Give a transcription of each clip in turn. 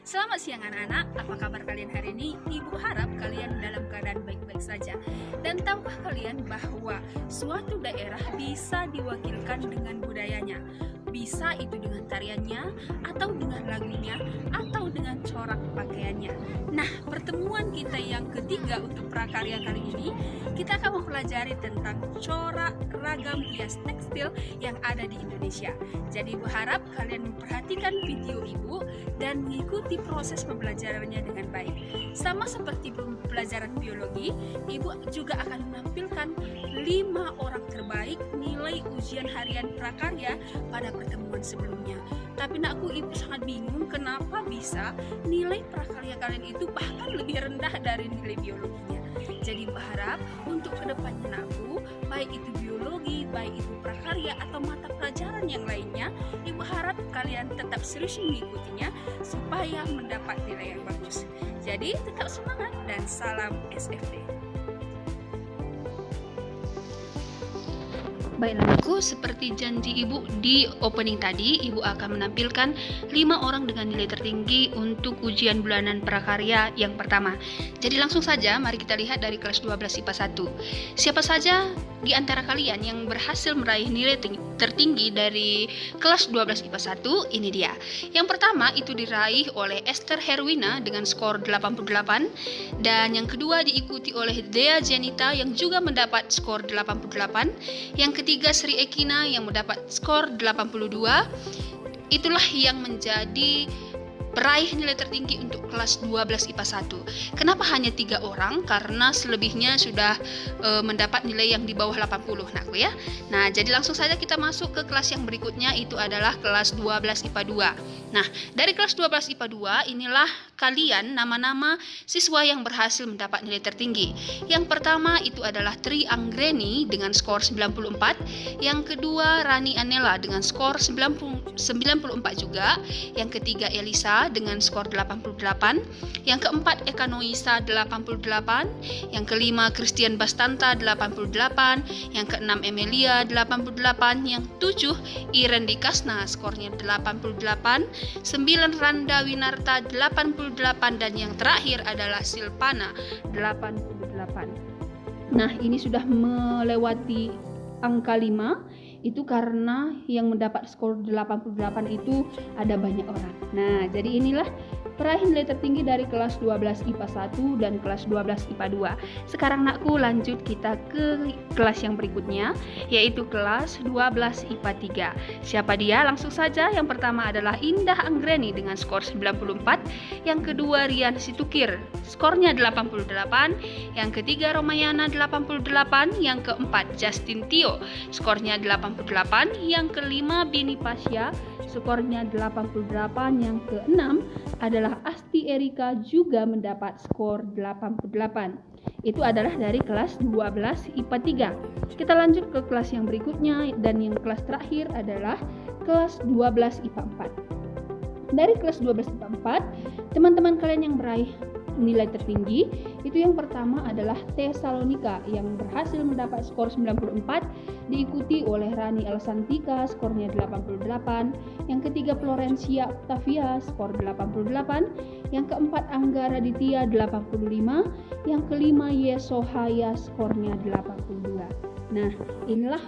Selamat siang anak-anak, apa kabar kalian hari ini? Ibu harap kalian dalam keadaan baik-baik saja. Dan tahukah kalian bahwa suatu daerah bisa diwakilkan dengan budayanya? Bisa itu dengan tariannya, atau dengan lagunya, atau dengan corak pakaiannya. Nah, pertemuan kita yang ketiga untuk prakarya kali ini, kita akan mempelajari tentang corak ragam hias tekstil yang ada di Indonesia. Jadi Ibu harap kalian memperhatikan video Ibu dan mengikuti proses pembelajarannya dengan baik. Sama seperti pembelajaran biologi, Ibu juga akan menampilkan 5 orang terbaik nilai ujian harian prakarya pada pertemuan sebelumnya. Tapi nakku, Ibu sangat bingung kenapa bisa nilai prakarya kalian itu bahkan lebih rendah dari nilai biologinya. Jadi Ibu harap untuk kedepannya nakku, baik itu biologi, baik itu prakarya atau mata pelajaran yang lainnya, Ibu harap kalian tetap serius mengikutinya supaya mendapat nilai yang bagus. Jadi tetap semangat dan salam SFD. Baiklah anakku, seperti janji Ibu di opening tadi, Ibu akan menampilkan 5 orang dengan nilai tertinggi untuk ujian bulanan prakarya yang pertama. Jadi langsung saja mari kita lihat dari kelas 12 IPA 1. Siapa saja di antara kalian yang berhasil meraih nilai tertinggi dari kelas 12 IPA 1? Ini dia. Yang pertama itu diraih oleh Esther Herwina dengan skor 88, dan yang kedua diikuti oleh Dea Jenita yang juga mendapat skor 88. Yang ketiga Sri Ekina yang mendapat skor 82. Itulah yang menjadi peraih nilai tertinggi untuk kelas 12 IPA 1. Kenapa hanya 3 orang? Karena selebihnya sudah mendapat nilai yang di bawah 80 nakku ya. Nah, jadi langsung saja kita masuk ke kelas yang berikutnya, itu adalah kelas 12 IPA 2. Nah, dari kelas 12 IPA 2 inilah kalian nama-nama siswa yang berhasil mendapat nilai tertinggi. Yang pertama itu adalah Tri Anggreni dengan skor 94, yang kedua Rani Anela dengan skor 94 juga, yang ketiga Elisa dengan skor 88, yang keempat Eka Noisa 88, yang kelima Christian Bastanta 88, yang keenam Emilia 88, yang tujuh Iren Dikasna skornya 88, 9 Randa Winarta 88, dan yang terakhir adalah Silpana 88. Nah, ini sudah melewati angka 5. Itu karena yang mendapat skor 88 itu ada banyak orang. Nah, jadi inilah peraih nilai tertinggi dari kelas 12 IPA 1 dan kelas 12 IPA 2. Sekarang nakku lanjut kita ke kelas yang berikutnya, yaitu kelas 12 IPA 3. Siapa dia? Langsung saja. Yang pertama adalah Indah Anggreni dengan skor 94, yang kedua Rian Situkir skornya 88, yang ketiga Romayana 88, yang keempat Justin Tio skornya 88, yang kelima Bini Pasya skornya 88, yang keenam adalah Asti Erika juga mendapat skor 88. Itu adalah dari kelas 12 IPA 3. Kita lanjut ke kelas yang berikutnya, dan yang kelas terakhir adalah kelas 12 IPA 4. Dari kelas 12 IPA 4, teman-teman kalian yang meraih nilai tertinggi itu yang pertama adalah Tesalonika yang berhasil mendapat skor 94, diikuti oleh Rani Elsantika skornya 88, yang ketiga Florencia Octavia skor 88, yang keempat Angga Raditya 85, yang kelima Yesohaya skornya 82. Nah, inilah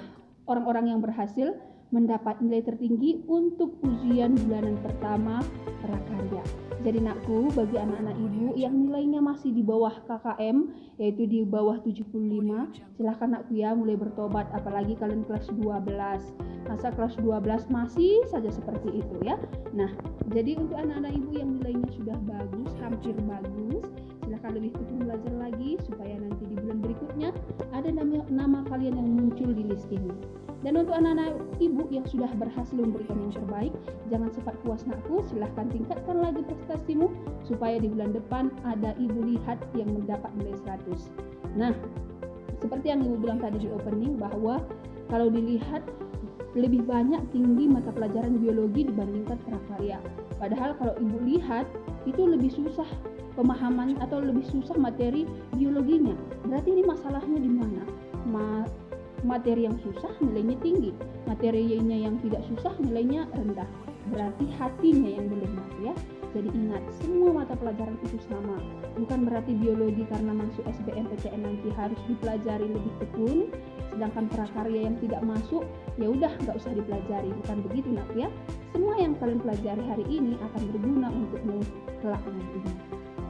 orang-orang yang berhasil mendapat nilai tertinggi untuk ujian bulanan pertama prakarya. Jadi nakku, bagi anak-anak ibu yang nilainya masih di bawah KKM, yaitu di bawah 75, silahkan nakku ya mulai bertobat, apalagi kalian kelas 12. Masa kelas 12 masih saja seperti itu ya. Nah, jadi untuk anak-anak ibu yang nilainya sudah bagus, hampir bagus, silahkan lebih tekun belajar lagi supaya nanti di bulan berikutnya ada nama kalian yang muncul di list ini. Dan untuk anak-anak ibu yang sudah berhasil memberikan yang terbaik, jangan cepat puas nakku, silahkan tingkatkan lagi prestasimu supaya di bulan depan ada ibu lihat yang mendapat nilai 100. Nah, seperti yang ibu bilang tadi di opening, bahwa kalau dilihat lebih banyak tinggi mata pelajaran biologi dibandingkan prakarya. Padahal kalau ibu lihat itu lebih susah pemahaman atau lebih susah materi biologinya. Berarti ini masalahnya di mana? Materi yang susah nilainya tinggi, materinya yang tidak susah nilainya rendah. Berarti hatinya yang belum ya. Jadi ingat, semua mata pelajaran itu sama. Bukan berarti biologi karena masuk SBMPTN nanti harus dipelajari lebih tekun, sedangkan prakarya yang tidak masuk ya udah nggak usah dipelajari. Bukan begitu nak ya. Semua yang kalian pelajari hari ini akan berguna untukmu kelak nantinya.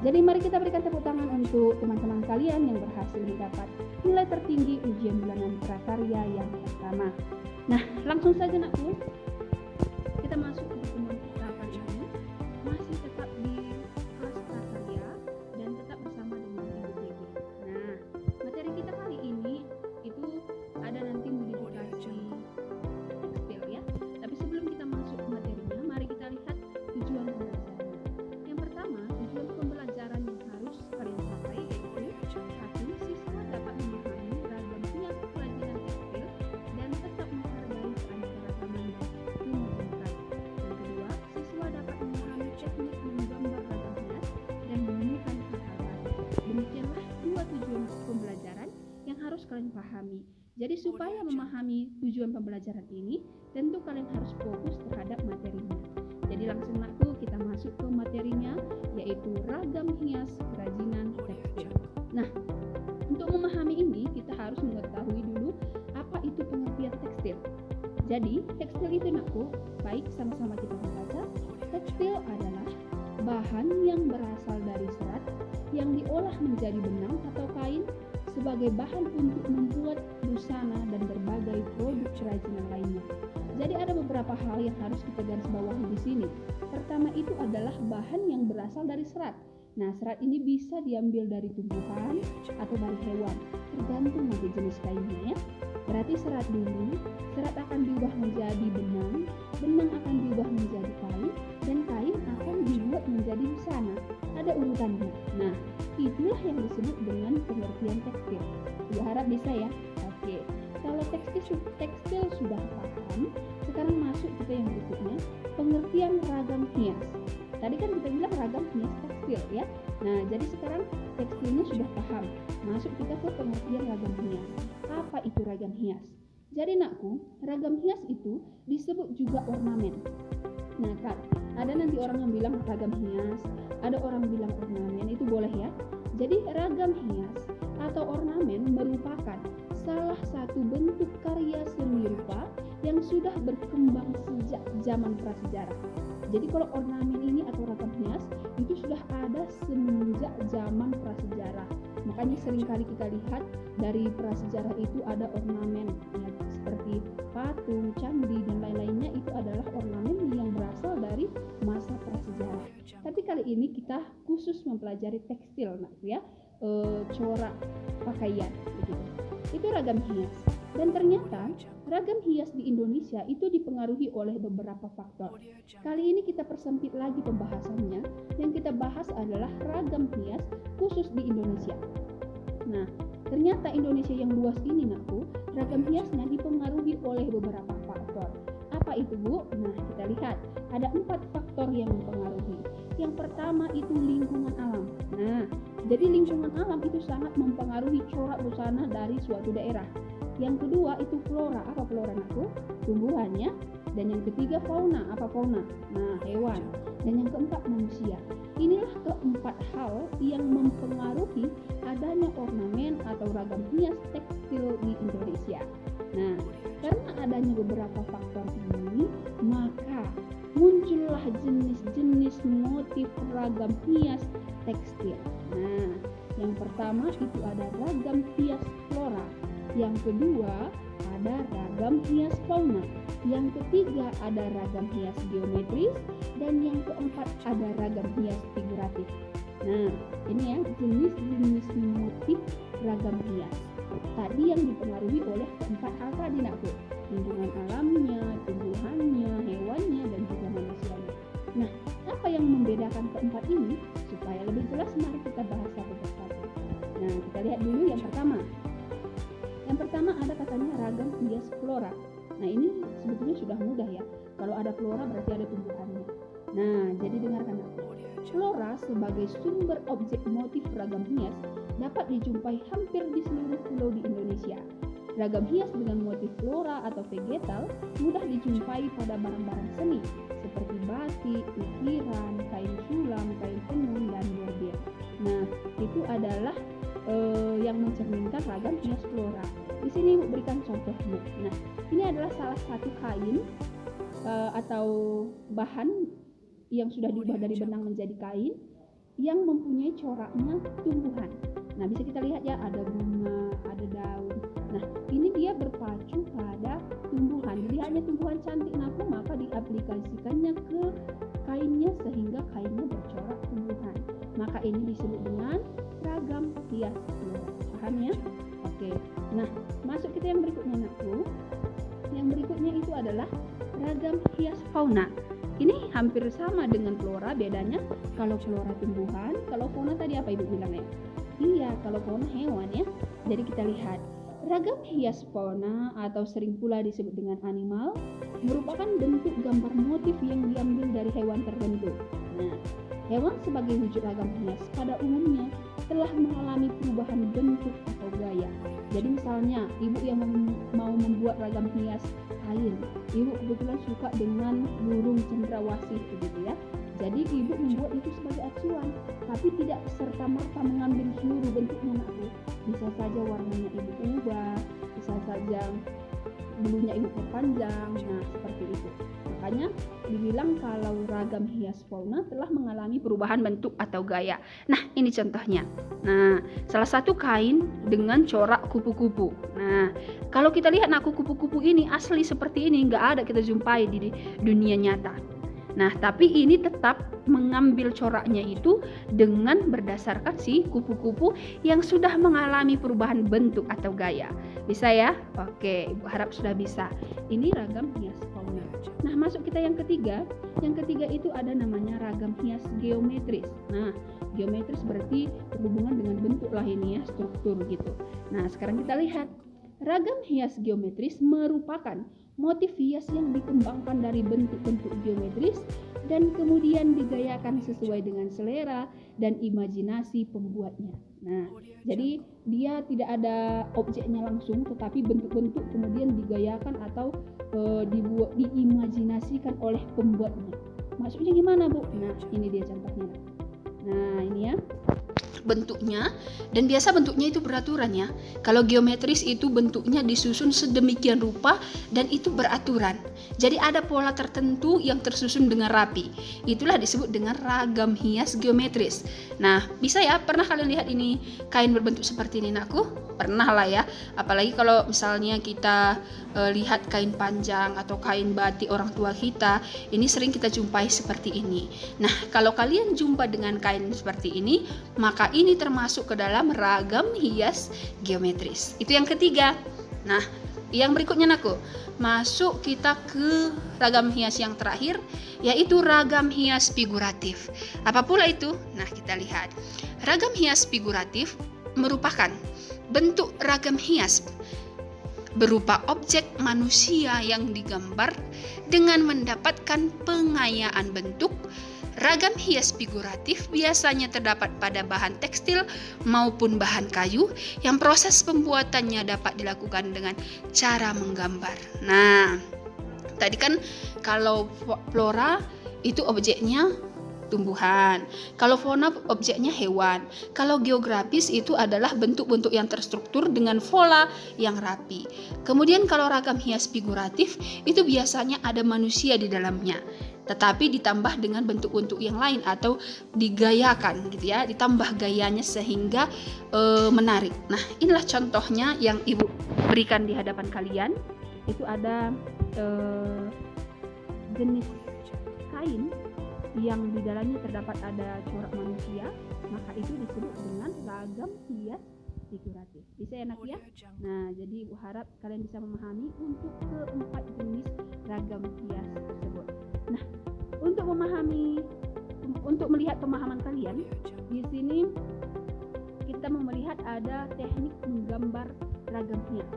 Jadi mari kita berikan tepuk tangan untuk teman-teman kalian yang berhasil mendapat nilai tertinggi ujian bulanan prakarya yang pertama. Nah, langsung saja nakku, kita masuk ke pertemuan kita kali ini. Masih tetap di kelas prakarya dan tetap bersama dengan Ibu TG. Nah, materi kita kali ini itu ada nanti modifikasi tekstil ya. Tapi sebelum kita masuk ke materinya, mari kita lihat tujuan pembelajaran. Yang pertama, tujuan pembelajaran yang harus kalian capai yaitu 1. Siswa dapat memahami ragam hias kerajinan tekstil dan tetap menghargai keanekaragaman keunikan. Yang kedua, siswa dapat memahami teknik menggambar ragam hias dan menemukan hal-hal baru. Demikianlah 2 tujuan pembelajaran yang harus kalian pahami. Jadi supaya memahami tujuan pembelajaran ini, tentu kalian harus fokus terhadap materinya. Jadi langsung nakku kita masuk ke materinya, yaitu ragam hias kerajinan tekstil. Nah, untuk memahami ini kita harus mengetahui dulu apa itu pengertian tekstil. Jadi tekstil itu nakku, baik sama-sama kita membaca. Tekstil adalah bahan yang berasal dari serat yang diolah menjadi benang atau kain sebagai bahan untuk membuat busana dan berbagai produk kerajinan lainnya. Jadi ada beberapa hal yang harus kita garis bawahi di sini. Pertama itu adalah bahan yang berasal dari serat. Nah, serat ini bisa diambil dari tumbuhan atau dari hewan, tergantung dari jenis kainnya ya. Berarti serat dulu, serat akan diubah menjadi benang, benang akan diubah menjadi kain, dan kain akan dibuat menjadi busana. Ada urutannya. Nah, itulah yang disebut dengan pengertian tekstil. Gue harap bisa ya. Oke. Kalau tekstil sudah paham, sekarang masuk kita yang berikutnya, pengertian ragam hias. Tadi kan kita bilang ragam hias tekstil ya. Nah, jadi sekarang tekstilnya sudah paham. Masuk kita ke pengertian ragam hias. Apa itu ragam hias? Jadi nakku, ragam hias itu disebut juga ornamen. Nah, Kak, ada nanti orang yang bilang ragam hias, ada orang bilang ornamen, itu boleh ya. Jadi ragam hias atau ornamen merupakan salah satu bentuk karya seni rupa yang sudah berkembang sejak zaman prasejarah. Jadi kalau ornamen ini atau ragam hias itu sudah ada semenjak zaman prasejarah. Makanya seringkali kita lihat dari prasejarah itu ada ornamen ya, seperti patung, candi dan lain-lainnya, itu adalah ornamen yang berasal dari masa prasejarah. Tapi kali ini kita khusus mempelajari tekstil ya, corak pakaian begitu. Itu ragam hias. Dan ternyata ragam hias di Indonesia itu dipengaruhi oleh beberapa faktor. Kali ini kita persempit lagi pembahasannya. Yang kita bahas adalah ragam hias khusus di Indonesia. Nah, ternyata Indonesia yang luas ini nakku, ragam hiasnya dipengaruhi oleh beberapa faktor. Apa itu Bu? Nah, kita lihat ada 4 faktor yang mempengaruhi. Yang pertama itu lingkungan alam. Nah, jadi lingkungan alam itu sangat mempengaruhi corak busana dari suatu daerah. Yang kedua itu flora. Apa flora nakku? Tumbuhannya. Dan yang ketiga fauna. Apa fauna? Nah, hewan. Dan yang keempat manusia. Inilah keempat hal yang mempengaruhi adanya ornamen atau ragam hias tekstil di Indonesia. Nah, karena adanya beberapa faktor ini, maka muncullah jenis-jenis motif ragam hias tekstil. Nah, yang pertama itu ada ragam hias flora. Yang kedua ada ragam hias fauna. Yang ketiga ada ragam hias geometris. Dan yang keempat ada ragam hias figuratif. Nah, ini ya jenis-jenis motif ragam hias. Tadi yang dipengaruhi oleh keempat hal tadi nakku. Lingkungan alamnya, tumbuhannya, hewannya, dan juga manusianya. Nah, apa yang membedakan keempat ini? Supaya lebih jelas, mari kita bahas satu persatu. Nah, kita lihat dulu yang pertama. Yang pertama ada katanya ragam hias flora. Nah, ini sebetulnya sudah mudah ya. Kalau ada flora berarti ada tumbuhannya. Nah, jadi dengarkan aku. Flora sebagai sumber objek motif ragam hias dapat dijumpai hampir di seluruh pulau di Indonesia. Ragam hias dengan motif flora atau vegetal mudah dijumpai pada barang-barang seni seperti batu, batik, ukiran, kain sulam, kain tenun, dan bordir. Nah, itu adalah yang mencerminkan ragam hias flora. Di sini Ibu berikan contohnya. Nah, ini adalah salah satu kain atau bahan yang sudah diubah dari benang menjadi kain yang mempunyai coraknya tumbuhan. Nah, bisa kita lihat ya, ada bunga, ada daun. Nah, ini dia berpacu pada tumbuhan. Dilihatnya tumbuhan cantik, maka diaplikasikannya ke kainnya sehingga kainnya bercorak tumbuhan. Maka ini disebut dengan ragam hias flora. Paham ya? Oke. Nah, masuk kita yang berikutnya, Nakku. Yang berikutnya itu adalah ragam hias fauna. Ini hampir sama dengan flora, bedanya kalau flora tumbuhan, kalau fauna tadi apa Ibu bilang ya? Iya, kalau fauna hewan ya. Jadi kita lihat, ragam hias fauna atau sering pula disebut dengan animal merupakan bentuk gambar motif yang diambil dari hewan tertentu. Nah, hewan sebagai wujud ragam hias pada umumnya telah mengalami perubahan bentuk atau gaya. Jadi misalnya Ibu yang mau membuat ragam hias kain, Ibu kebetulan suka dengan burung cendrawasih begitu ya. Jadi Ibu membuat itu sebagai acuan, tapi tidak serta-merta mengambil seluruh bentuknya, Nakku. Bisa saja warnanya Ibu ubah, bisa saja bulunya Ibu perpanjang. Nah, seperti itu. Makanya dibilang kalau ragam hias fauna telah mengalami perubahan bentuk atau gaya. Nah, ini contohnya. Nah, salah satu kain dengan corak kupu-kupu. Nah, kalau kita lihat kupu-kupu ini asli seperti ini, nggak ada kita jumpai di dunia nyata. Nah, tapi ini tetap mengambil coraknya itu dengan berdasarkan si kupu-kupu yang sudah mengalami perubahan bentuk atau gaya. Bisa ya? Oke, Ibu harap sudah bisa. Ini ragam hias fauna. Nah, masuk kita yang ketiga. Yang ketiga itu ada namanya ragam hias geometris. Nah, geometris berarti berhubungan dengan bentuk lah ini ya, struktur gitu. Nah, sekarang kita lihat. Ragam hias geometris merupakan motif hias yang dikembangkan dari bentuk-bentuk geometris dan kemudian digayakan sesuai dengan selera dan imajinasi pembuatnya. Nah, jadi dia tidak ada objeknya langsung, tetapi bentuk-bentuk kemudian digayakan atau diimajinasikan oleh pembuatnya. Maksudnya gimana, Bu? Nah, ini dia contohnya. Nah, ini ya bentuknya, dan biasa bentuknya itu beraturan ya. Kalau geometris itu bentuknya disusun sedemikian rupa dan itu beraturan. Jadi ada pola tertentu yang tersusun dengan rapi. Itulah disebut dengan ragam hias geometris. Nah, bisa ya, pernah kalian lihat ini kain berbentuk seperti ini, Nakku? Pernah lah ya. Apalagi kalau misalnya kita lihat kain panjang atau kain batik orang tua kita, ini sering kita jumpai seperti ini. Nah, kalau kalian jumpa dengan kain seperti ini, maka ini termasuk ke dalam ragam hias geometris. Itu yang ketiga. Nah, yang berikutnya, Nakku, masuk kita ke ragam hias yang terakhir, yaitu ragam hias figuratif. Apa pula itu? Nah, kita lihat. Ragam hias figuratif merupakan bentuk ragam hias berupa objek manusia yang digambar dengan mendapatkan pengayaan bentuk. Ragam hias figuratif biasanya terdapat pada bahan tekstil maupun bahan kayu yang proses pembuatannya dapat dilakukan dengan cara menggambar. Nah, tadi kan kalau flora itu objeknya tumbuhan, kalau fauna objeknya hewan, kalau geografis itu adalah bentuk-bentuk yang terstruktur dengan pola yang rapi. Kemudian kalau ragam hias figuratif itu biasanya ada manusia di dalamnya, tetapi ditambah dengan bentuk-bentuk yang lain atau digayakan gitu ya, ditambah gayanya sehingga menarik. Nah, inilah contohnya yang Ibu berikan di hadapan kalian. Itu ada jenis kain yang di dalamnya terdapat ada corak manusia, maka itu disebut dengan ragam hias figuratif. Bisa ya, Nak ya? Nah, jadi Ibu harap kalian bisa memahami untuk keempat jenis ragam hias tersebut. Nah, untuk melihat pemahaman kalian, di sini kita melihat ada teknik menggambar ragam hias.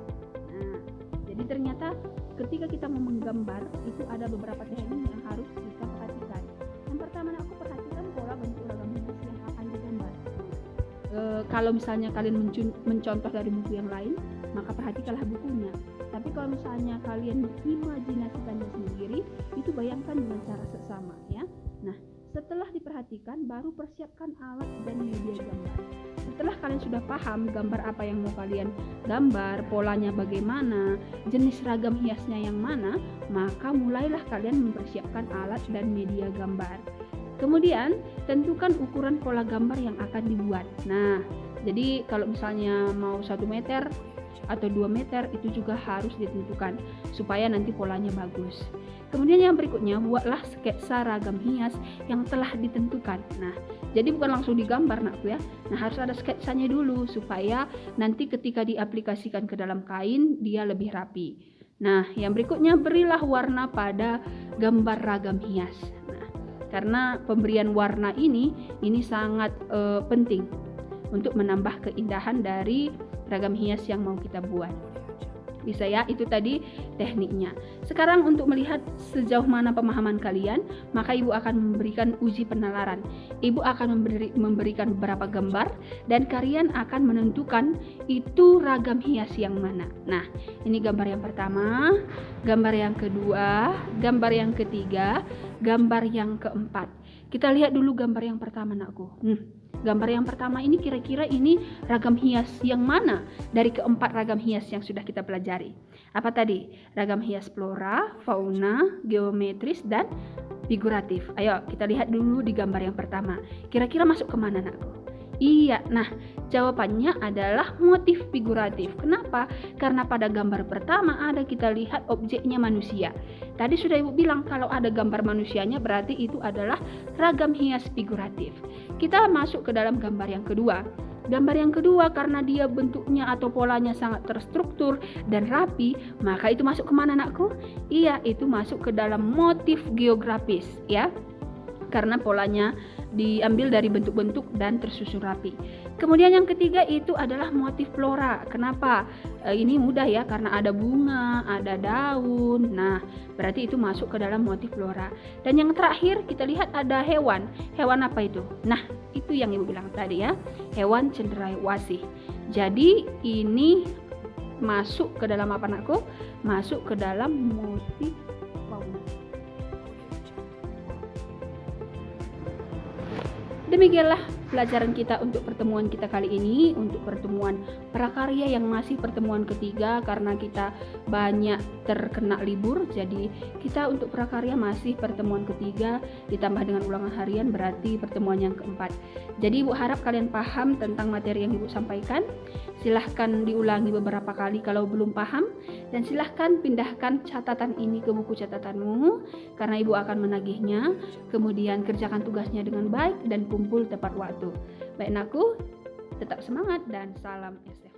Nah, jadi ternyata ketika kita mau menggambar itu ada beberapa teknik yang harus kita perhatikan. Yang pertama, aku perhatikan pola bentuk ragam hias yang akan digambar. Kalau misalnya kalian mencontoh dari buku yang lain, maka perhatikanlah bukunya. Tapi kalau misalnya kalian mengimajinasikannya sendiri, itu bayangkan dengan cara seksama ya. perhatikan, baru persiapkan alat dan media gambar. Setelah kalian sudah paham gambar apa yang mau kalian gambar, polanya bagaimana, jenis ragam hiasnya yang mana, maka mulailah kalian mempersiapkan alat dan media gambar. Kemudian tentukan ukuran pola gambar yang akan dibuat. Nah, jadi kalau misalnya mau 1 meter atau 2 meter itu juga harus ditentukan supaya nanti polanya bagus. Kemudian yang berikutnya, buatlah sketsa ragam hias yang telah ditentukan. Nah, jadi bukan langsung digambar nakku ya. Nah, harus ada sketsanya dulu supaya nanti ketika diaplikasikan ke dalam kain dia lebih rapi. Nah, yang berikutnya, berilah warna pada gambar ragam hias. Nah, karena pemberian warna ini sangat penting untuk menambah keindahan dari ragam hias yang mau kita buat. Bisa ya, itu tadi tekniknya. Sekarang untuk melihat sejauh mana pemahaman kalian, maka ibu akan memberikan uji penalaran. Ibu akan memberikan beberapa gambar dan kalian akan menentukan itu ragam hias yang mana. Nah, ini gambar yang pertama, gambar yang kedua, gambar yang ketiga, gambar yang keempat. Kita lihat dulu gambar yang pertama nakku. Gambar yang pertama ini kira-kira ini ragam hias yang mana dari keempat ragam hias yang sudah kita pelajari? Apa tadi? Ragam hias flora, fauna, geometris, dan figuratif. Ayo kita lihat dulu di gambar yang pertama. Kira-kira masuk kemana nakku? Iya, nah jawabannya adalah motif figuratif. Kenapa? Karena pada gambar pertama ada kita lihat objeknya manusia. Tadi sudah ibu bilang kalau ada gambar manusianya berarti itu adalah ragam hias figuratif. Kita masuk ke dalam gambar yang kedua. Gambar yang kedua karena dia bentuknya atau polanya sangat terstruktur dan rapi, maka itu masuk kemana nakku? Iya, itu masuk ke dalam motif geografis ya. Karena polanya diambil dari bentuk-bentuk dan tersusun rapi. Kemudian yang ketiga itu adalah motif flora. Kenapa? Ini mudah ya, karena ada bunga, ada daun. Nah, berarti itu masuk ke dalam motif flora. Dan yang terakhir kita lihat ada hewan. Hewan apa itu? Nah, itu yang ibu bilang tadi ya, hewan cendrawasih. Jadi ini masuk ke dalam apa nakku? Masuk ke dalam motif fauna. Demikianlah pelajaran kita untuk pertemuan kita kali ini, untuk pertemuan prakarya yang masih pertemuan ketiga karena kita banyak terkena libur. Jadi kita untuk prakarya masih pertemuan ketiga ditambah dengan ulangan harian berarti pertemuan yang keempat. Jadi ibu harap kalian paham tentang materi yang ibu sampaikan. Silahkan diulangi beberapa kali kalau belum paham dan silahkan pindahkan catatan ini ke buku catatanmu karena ibu akan menagihnya. Kemudian kerjakan tugasnya dengan baik dan kumpul tepat waktu. Baik nakku, tetap semangat dan salam STM.